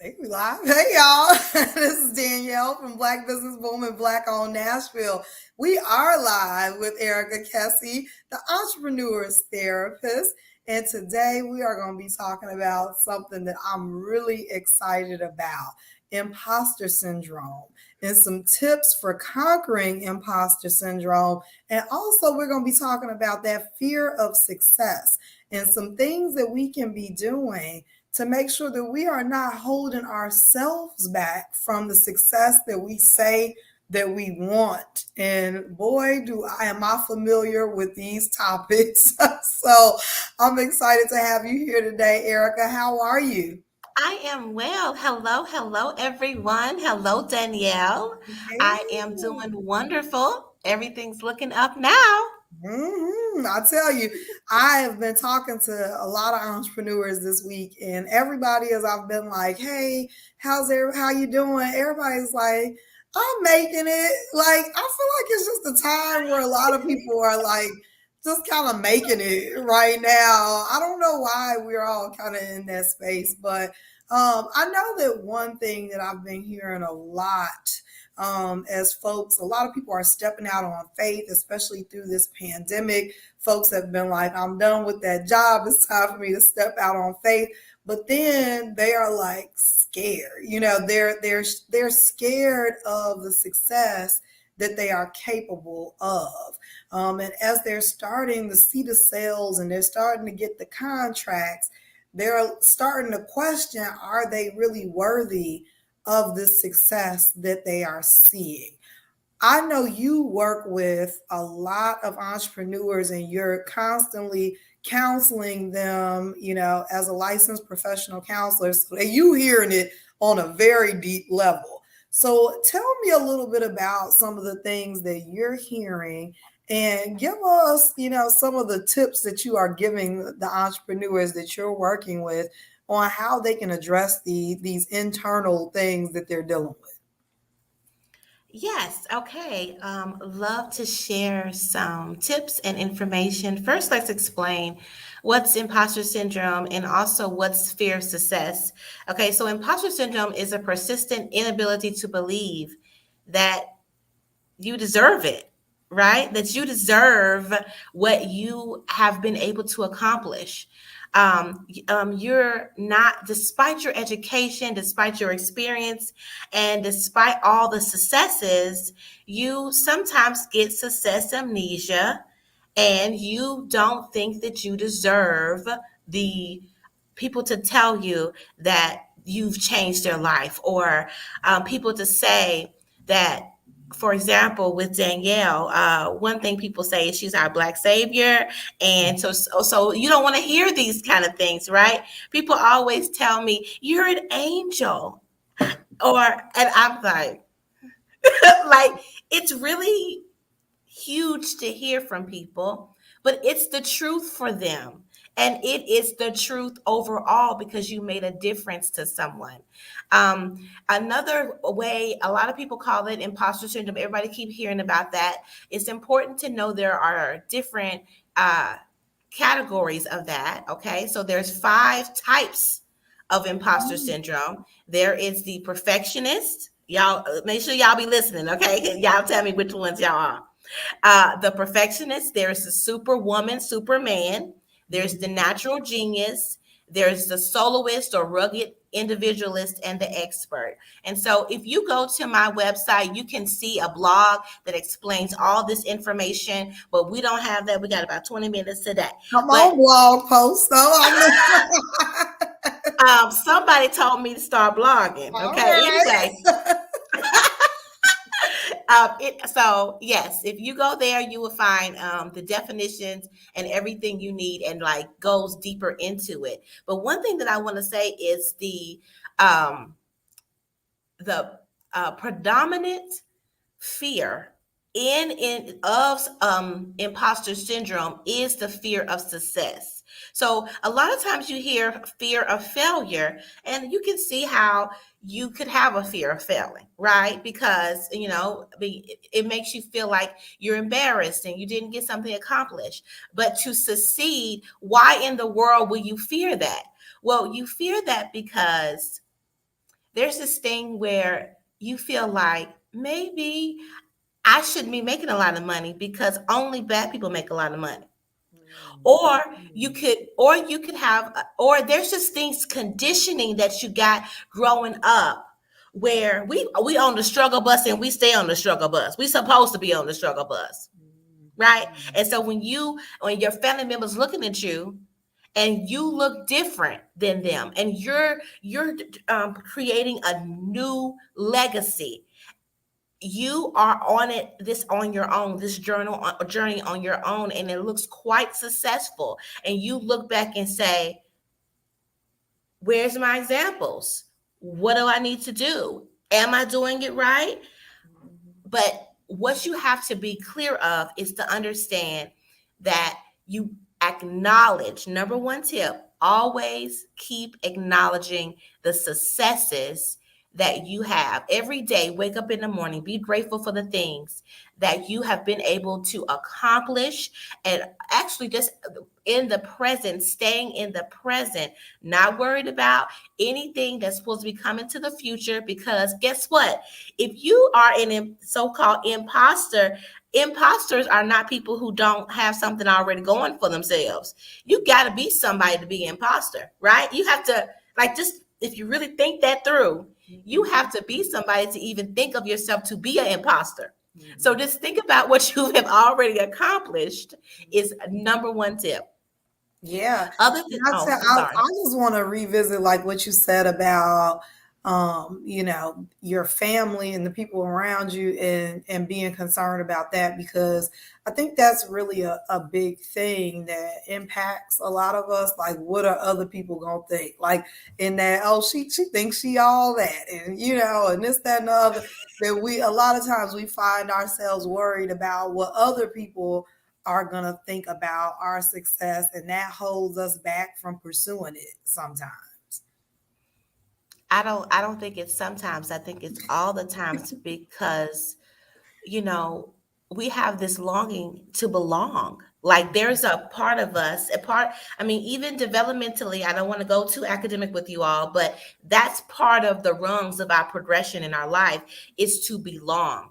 Hey, we live. Hey, y'all. This is Danielle from Black Business Boom and Black Owned Nashville. We are live with Erica Kesse, the entrepreneur's therapist. And today we are going to be talking about something that I'm really excited about, imposter syndrome, and some tips for conquering imposter syndrome. And also, we're going to be talking about that fear of success and some things that we can be doing to make sure that we are not holding ourselves back from the success that we say that we want. And boy, am I familiar with these topics. So I'm excited to have you here today, Erica. How are you? I am well. Hello, everyone. Hello, Danielle. Hey. I am doing wonderful. Everything's looking up now. I tell you, I have been talking to a lot of entrepreneurs this week, and everybody, as I've been like, "Hey, how you doing?" Everybody's like, "I'm making it." Like, I feel like it's just a time where a lot of people are like, just kind of making it right now. I don't know why we're all kind of in that space, but I know that one thing that I've been hearing a lot as folks, a lot of people are stepping out on faith, especially through this pandemic. Folks have been like, I'm done with that job. It's time for me to step out on faith. But then they are like scared. They're scared of the success that they are capable of. And as they're starting to see the sales and they're starting to get the contracts, they're starting to question, are they really worthy of the success that they are seeing? I know you work with a lot of entrepreneurs and you're constantly counseling them, as a licensed professional counselor. So you hearing it on a very deep level. So tell me a little bit about some of the things that you're hearing and give us, some of the tips that you are giving the entrepreneurs that you're working with on how they can address these internal things that they're dealing with. Yes, okay. Love to share some tips and information. First, let's explain what's imposter syndrome and also what's fear of success. Okay, so imposter syndrome is a persistent inability to believe that you deserve it, right? That you deserve what you have been able to accomplish. You're not, despite your education, despite your experience, and despite all the successes, you sometimes get success amnesia and you don't think that you deserve the people to tell you that you've changed their life or people to say that, for example, with Danielle, one thing people say is she's our Black savior, and so you don't want to hear these kind of things, right? People always tell me you're an angel, and I'm like, like it's really huge to hear from people, but it's the truth for them. And it is the truth overall because you made a difference to someone. Another way, a lot of people call it imposter syndrome. Everybody keep hearing about that. It's important to know there are different categories of that. Okay, so there's 5 types of imposter syndrome. There is the perfectionist. Y'all make sure y'all be listening. Okay, y'all tell me which ones y'all are. The perfectionist, there's the superwoman, superman, there's the natural genius, there's the soloist or rugged individualist, and the expert. And so if you go to my website, you can see a blog that explains all this information, but we don't have that. We got about 20 minutes today. Come But on, blog post. somebody told me to start blogging. All Okay. right. Anyway, so yes, if you go there, you will find the definitions and everything you need, and like goes deeper into it. But one thing that I want to say is um, the predominant fear in of imposter syndrome is the fear of success. So a lot of times you hear fear of failure, and you can see how you could have a fear of failing, right? Because it makes you feel like you're embarrassed and you didn't get something accomplished. But to succeed, why in the world will you fear that? Well, you fear that because there's this thing where you feel like maybe I shouldn't be making a lot of money because only bad people make a lot of money. Or you could have, or there's just things, conditioning that you got growing up, where we on the struggle bus and we stay on the struggle bus. We supposed to be on the struggle bus, right? And so when your family members looking at you and you look different than them, and creating a new legacy, you are on it this on your own, this journey on your own, and it looks quite successful, and you look back and say, where's my examples? What do I need to do? Am I doing it right? But what you have to be clear of is to understand that you acknowledge, number one tip, always keep acknowledging the successes that you have every day. Wake up in the morning, be grateful for the things that you have been able to accomplish, and actually just in the present, staying in the present, not worried about anything that's supposed to be coming to the future. Because guess what? If you are an so-called imposter, imposters are not people who don't have something already going for themselves. You got to be somebody to be an imposter, right? You have to, like, just if you really think that through, you have to be somebody to even think of yourself to be an imposter. So just think about what you have already accomplished is number one tip. Yeah. Other And than, I oh, tell, I'm sorry. I just want to revisit like what you said about, your family and the people around you, and being concerned about that, because I think that's really a big thing that impacts a lot of us. Like, what are other people gonna think? Like, in that, oh, she thinks she all that, and and this, that, and the other. That we a lot of times we find ourselves worried about what other people are going to think about our success, and that holds us back from pursuing it sometimes. I don't think it's sometimes. I think it's all the times, because you know, we have this longing to belong. Like, there's a part of us, I mean, even developmentally, I don't want to go too academic with you all, but that's part of the rungs of our progression in our life, is to belong.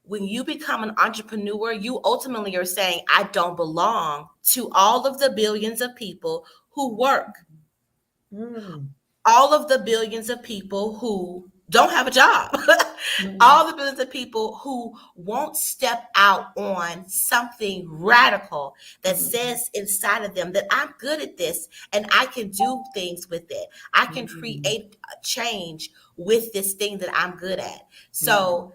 When you become an entrepreneur, you ultimately are saying, I don't belong to all of the billions of people who work, Mm, all of the billions of people who don't have a job, mm, all the billions of people who won't step out on something radical that mm, says inside of them that I'm good at this and I can do things with it. I can mm, create a change with this thing that I'm good at. mm. So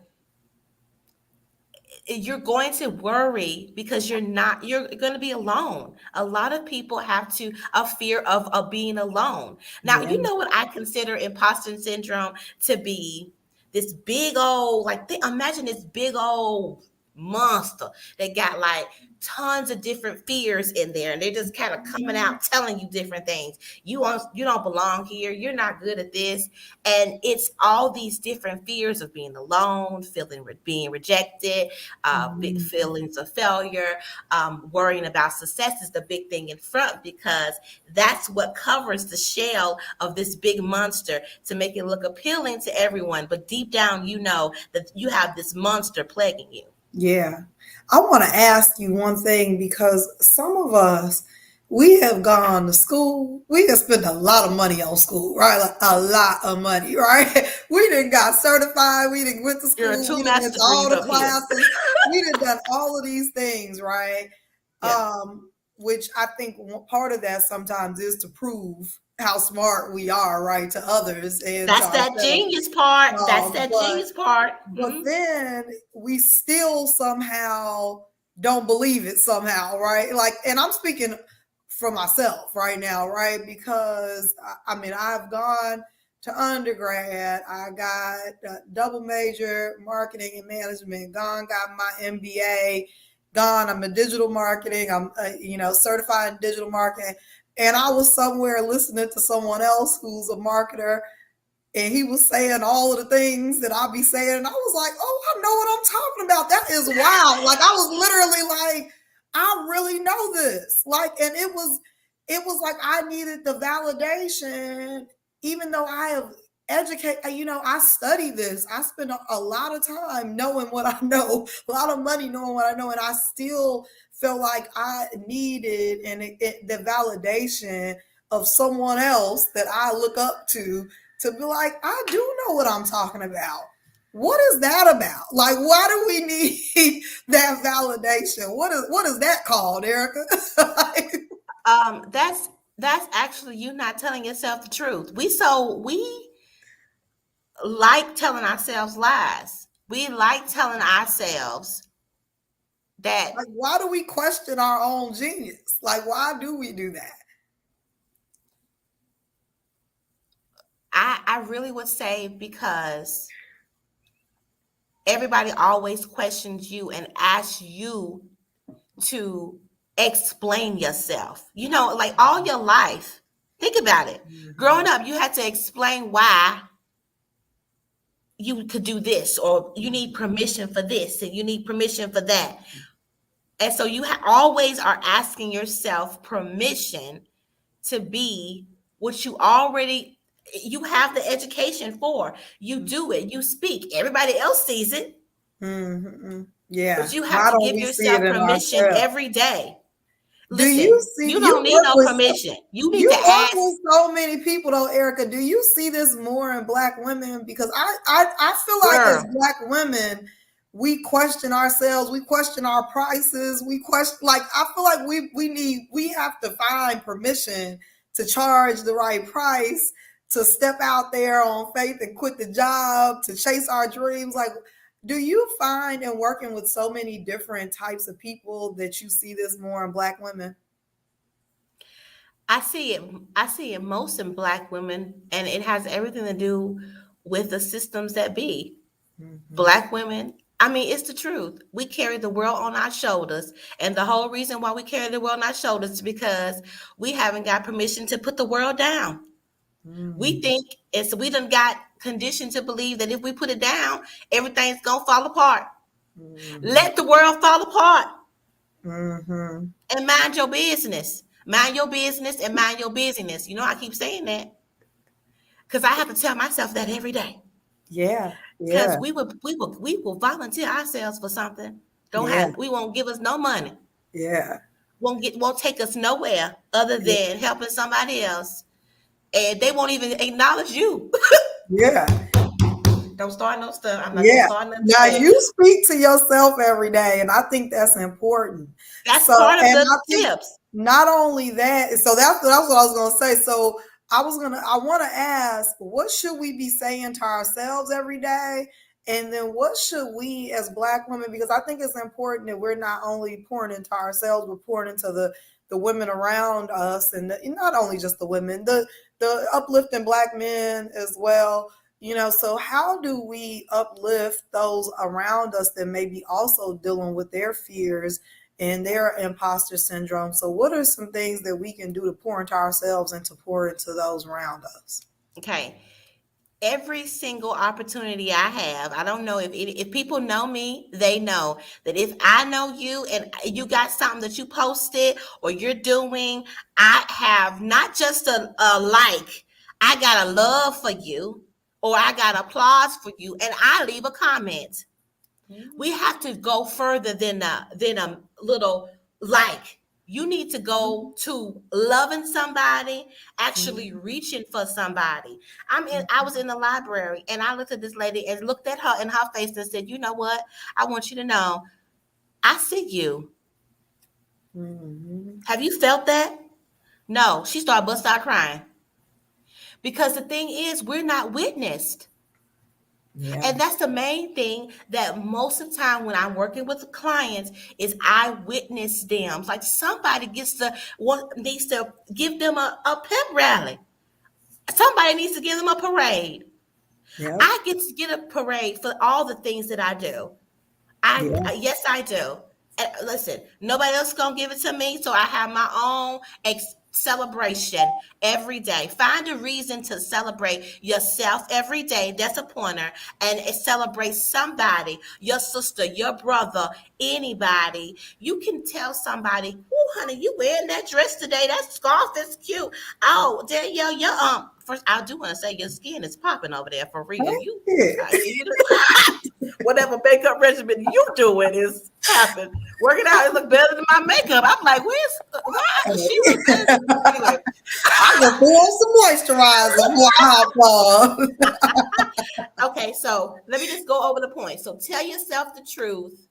you're going to worry because you're going to be alone. A lot of people have to a fear of being alone. Now, Yeah. you know what I consider imposter syndrome to be? This big old, like, imagine this big old monster that got like tons of different fears in there, and they're just kind of coming out telling you different things. You don't belong here, you're not good at this. And it's all these different fears of being alone, being rejected, Mhm. feelings of failure, worrying about success is the big thing in front, because that's what covers the shell of this big monster to make it look appealing to everyone. But deep down, you know that you have this monster plaguing you. Yeah. I want to ask you one thing, because some of us, we have gone to school. We have spent a lot of money on school, right? Like a lot of money, right? We didn't got certified. We didn't went to There are school. two We didn't went master to all degrees the up here. classes. We done done all of these things, right? Yeah. Which I think part of that sometimes is to prove how smart we are, right, to others and to That's that ourselves. genius part. That's Um, that but genius part. but then we still somehow don't believe it somehow, right? Like, and I'm speaking for myself right now, right? Because I mean, I've gone to undergrad, I got a double major, marketing and management, got my MBA, I'm in digital marketing, I'm certified in digital marketing, and I was somewhere listening to someone else who's a marketer, and he was saying all of the things that I be saying, and I was like, "Oh, I know what I'm talking about. That is wild!" Like, I was literally like, "I really know this." Like, and it was like I needed the validation, even though I have educate. I study this. I spend a lot of time knowing what I know, a lot of money knowing what I know, and I still felt like I needed the validation of someone else that I look up to be like, I do know what I'm talking about. What is that about? Like, why do we need that validation? What is that called, Erica? Like, That's actually you not telling yourself the truth. We like telling ourselves lies. We like telling ourselves that why do we question our own genius? Like, why do we do that? I really would say because everybody always questions you and asks you to explain yourself. Like all your life. Think about it. Mm-hmm. Growing up, you had to explain why you could do this, or you need permission for this, and you need permission for that. And so you always are asking yourself permission to be what you have the education for. You do it, you speak. Everybody else sees it, Mm-hmm. Yeah. but you have Why to don't give we see it yourself in permission ourselves? every day. Do you Listen, see you don't need no permission. You need you to work ask. with so many people though, Erica? Do you see this more in Black women? Because I feel like as Girl, Black women, we question ourselves, we question our prices, we question, like, I feel like we have to find permission to charge the right price, to step out there on faith and quit the job, to chase our dreams. Like, do you find in working with so many different types of people that you see this more in Black women? I see it most in Black women, and it has everything to do with the systems that be. Mm-hmm. Black women, I mean, it's the truth. We carry the world on our shoulders. And the whole reason why we carry the world on our shoulders is because we haven't got permission to put the world down. We Mm-hmm. think we done got conditioned to believe that if we put it down, everything's gonna fall apart. Let the world fall apart Mm-hmm. and mind your business. Mind your business and mind your busyness. I keep saying that because I have to tell myself that every day. Yeah, Because yeah, we will volunteer ourselves for something. Don't yeah, have We won't give us no money. yeah, Won't take us nowhere other than helping somebody else. And they won't even acknowledge you. yeah, Don't start no stuff. I'm not gonna yeah. start nothing Now today. you speak to yourself every day, and I think that's important. That's So, part of and the I think tips. not only that, so that's what I was gonna say. So I want to ask, what should we be saying to ourselves every day? And then what should we as Black women, because I think it's important that we're not only pouring into ourselves, but pouring into the women around us, and not only just the women, the uplifting Black men as well. So how do we uplift those around us that may be also dealing with their fears and their imposter syndrome? So what are some things that we can do to pour into ourselves and to pour into those around us? Okay. Every single opportunity I have, I don't know if people know me, they know that if I know you and you got something that you posted or you're doing, I have not just a like, I got a love for you, or I got applause for you, and I leave a comment. We have to go further than a little like. You need to go to loving somebody, actually reaching for somebody. I was in the library and I looked at this lady and looked at her in her face and said, "You know what? I want you to know I see you. Mm-hmm. Have you felt that?" No, she started busting out crying because the thing is, we're not witnessed. Yeah. And that's the main thing that most of the time when I'm working with clients is I witness them. It's like somebody needs to give them a pep rally. Somebody needs to give them a parade. Yeah. I get to get a parade for all the things that I do. Yeah. Yes, I do. And listen, nobody else is gonna give it to me, so I have my own celebration every day. Find a reason to celebrate yourself every day. That's a pointer, and celebrate somebody, your sister, your brother, anybody. You can tell somebody, "Oh, honey, you wearing that dress today? That scarf is cute. Oh, Danielle, your first, I do want to say your skin is popping over there for real. Thank You, you. you whatever makeup regimen you doing is happen. Working out, it look better than my makeup. I'm like, where's why she look better than anyway. I can put on some moisturizer before I hop on. Okay, so let me just go over the point. So tell yourself the truth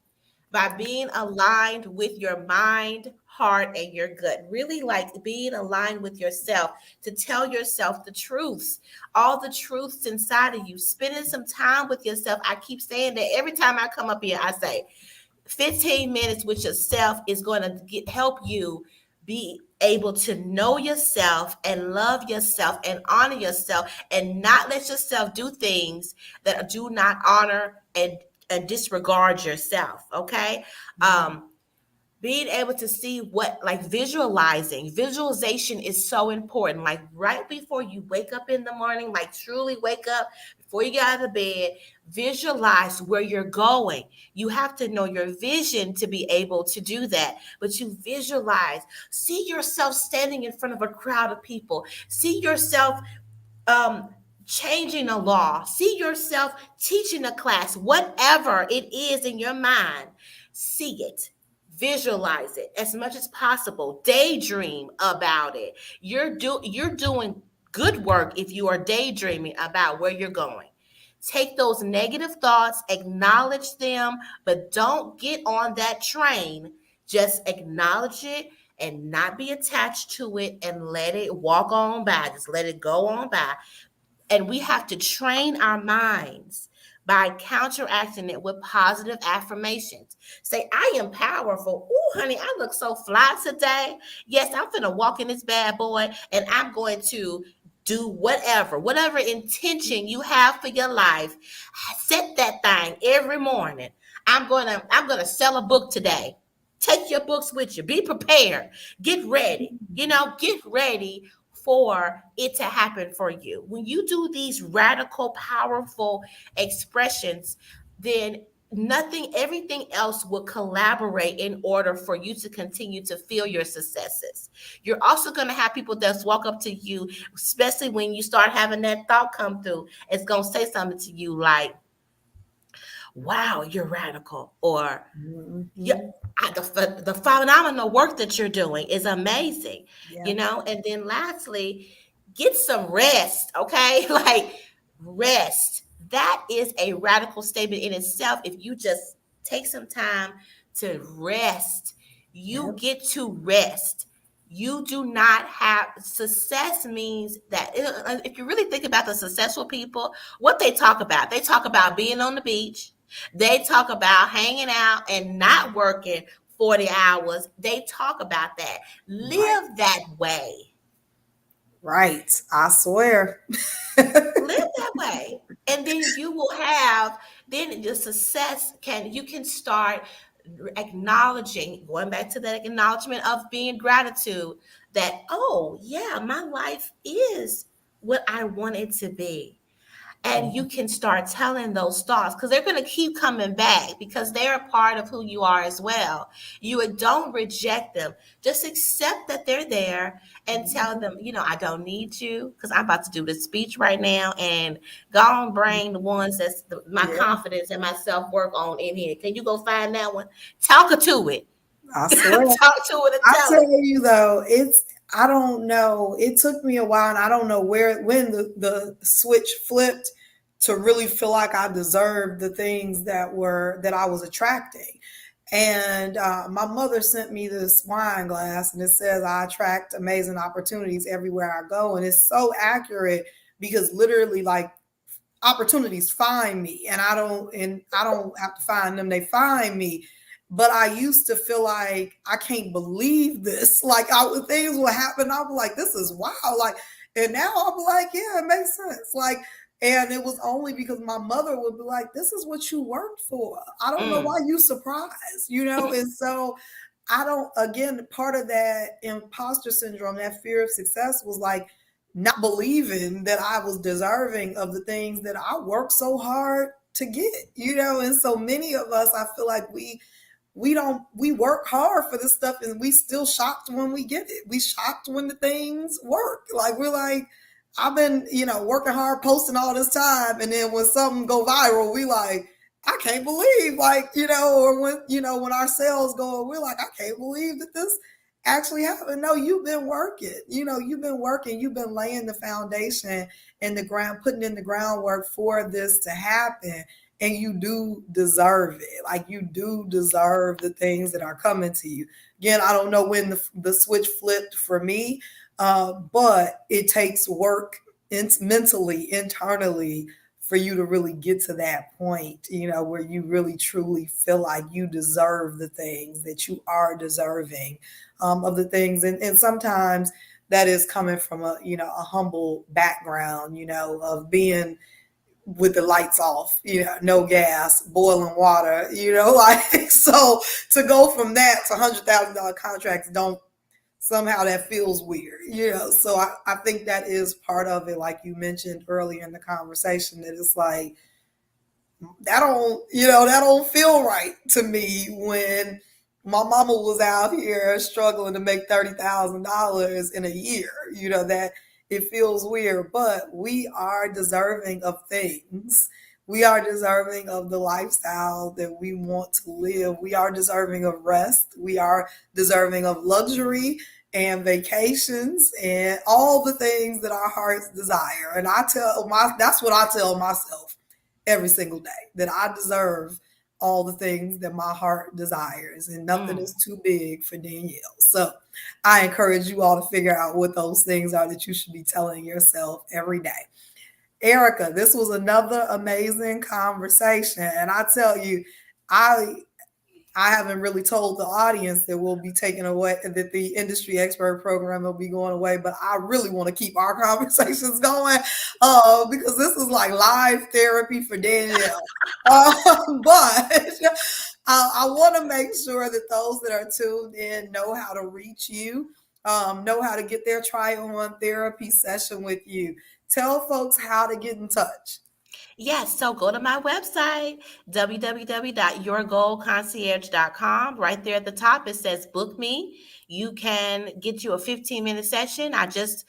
by being aligned with your mind, heart, and your gut. Really like being aligned with yourself to tell yourself the truths, all the truths inside of you. Spending some time with yourself. I keep saying that every time I come up here, I say 15 minutes with yourself is going to help you be able to know yourself and love yourself and honor yourself and not let yourself do things that do not honor and disregard yourself. Okay. Being able to see what, like, visualization is so important, like right before you wake up in the morning, like truly wake up before you get out of the bed, visualize where you're going. You have to know your vision to be able to do that, but you visualize, see yourself standing in front of a crowd of people, see yourself um changing a law, see yourself teaching a class, whatever it is in your mind, see it, visualize it as much as possible, daydream about it. You're doing good work if you are daydreaming about where you're going. Take those negative thoughts, acknowledge them, but don't get on that train. Just acknowledge it and not be attached to it and let it walk on by. Just let it go on by. And we have to train our minds by counteracting it with positive affirmations. Say, I am powerful. Ooh, honey, I look so fly today. Yes, I'm going to walk in this bad boy and I'm going to do whatever intention you have for your life. Set that thing every morning. I'm going to sell a book today. Take your books with you. Be prepared. Get ready. Get ready for it to happen for you. When you do these radical, powerful expressions, then everything else will collaborate in order for you to continue to feel your successes. You're also going to have people that walk up to you, especially when you start having that thought come through. It's going to say something to you like, wow, you're radical, or yeah, Mhm. the phenomenal work that you're doing is amazing, Yeah. and then lastly, get some rest, okay? Like, rest. That is a radical statement in itself. If you just take some time to rest, you Yep. get to rest. You do not have success means that if you really think about the successful people, what they talk about being on the beach, they talk about hanging out and not working 40 hours. They talk about that. Right. Live that way. Right. I swear. Live that way. And then you will have, then the success you can start acknowledging, going back to that acknowledgement of being gratitude, that, oh, yeah, my life is what I want it to be. And you can start telling those thoughts because they're going to keep coming back because they're a part of who you are as well. You don't reject them, just accept that they're there and tell them, I don't need you because I'm about to do this speech right now, and go on, bring the ones that's my Yeah. confidence and my self-work on in here. Can you go find that one? Talk her to it. I swear. Talk to it and I tell tell it. you though, I don't know. It took me a while, and I don't know when the switch flipped to really feel like I deserved the things that I was attracting. And my mother sent me this wine glass, and it says I attract amazing opportunities everywhere I go, and it's so accurate because literally, like, opportunities find me, and I don't have to find them, they find me. But I used to feel like I can't believe this, like, things will happen, I'll be like, this is wow, like, and now I'll be like, yeah, it makes sense, like. And it was only because my mother would be like, this is what you worked for, I don't know Mm. why you surprised. And so I don't, again, part of that imposter syndrome, that fear of success, was like not believing that I was deserving of the things that I worked so hard to get. And so many of us, I feel like we work hard for this stuff, and we still shocked when we get it. We shocked when the things work. Like, we're like, I've been, working hard, posting all this time, and then when something go viral, we like, I can't believe, like, or when, when our sales go, we're like, I can't believe that this actually happened. No, you've been working, you've been working, you've been laying the foundation and the ground, putting in the groundwork for this to happen. And you do deserve it. Like, you do deserve the things that are coming to you. Again, I don't know when the switch flipped for me, but it takes work mentally, internally, for you to really get to that point, where you really truly feel like you deserve the things that you are deserving, of the things. And sometimes that is coming from a humble background, of being with the lights off, no gas, boiling water, like, so to go from that to $100,000 contracts, don't somehow that feels weird, So I think that is part of it, like you mentioned earlier in the conversation, that it's like, that don't feel right to me when my mama was out here struggling to make $30,000 in a year. That it feels weird, but we are deserving of things. We are deserving of the lifestyle that we want to live. We are deserving of rest. We are deserving of luxury and vacations and all the things that our hearts desire. And that's what I tell myself every single day, that I deserve all the things that my heart desires, and nothing is too big for Danielle. So I encourage you all to figure out what those things are that you should be telling yourself every day. Erica, this was another amazing conversation. And I tell you, I haven't really told the audience that we'll be taking away, that the industry expert program will be going away, but I really want to keep our conversations going, because this is like live therapy for Danielle. But I want to make sure that those that are tuned in know how to reach you, know how to get their try-on therapy session with you. Tell folks how to get in touch. Yes, so go to my website, www.yourgoalconcierge.com. Right there at the top, it says book me. You can get you a 15-minute session. I just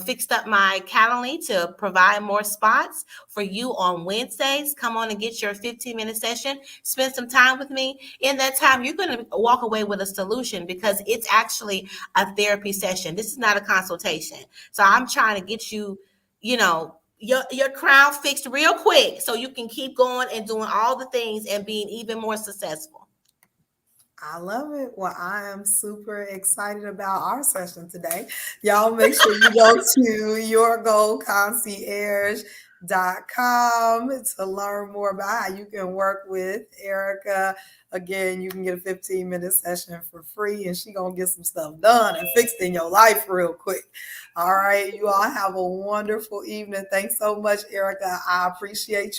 fixed up my Calendly to provide more spots for you on Wednesdays. Come on and get your 15-minute session. Spend some time with me. In that time, you're going to walk away with a solution, because it's actually a therapy session. This is not a consultation. So I'm trying to get you, your crown fixed real quick so you can keep going and doing all the things and being even more successful. I love it. Well, I am super excited about our session today. Y'all make sure you go to yourgoalconcierge.com to learn more about how you can work with Erica. Again, you can get a 15-minute session for free, and she gonna get some stuff done and fixed in your life real quick. All right, you all have a wonderful evening. Thanks so much, Erica. I appreciate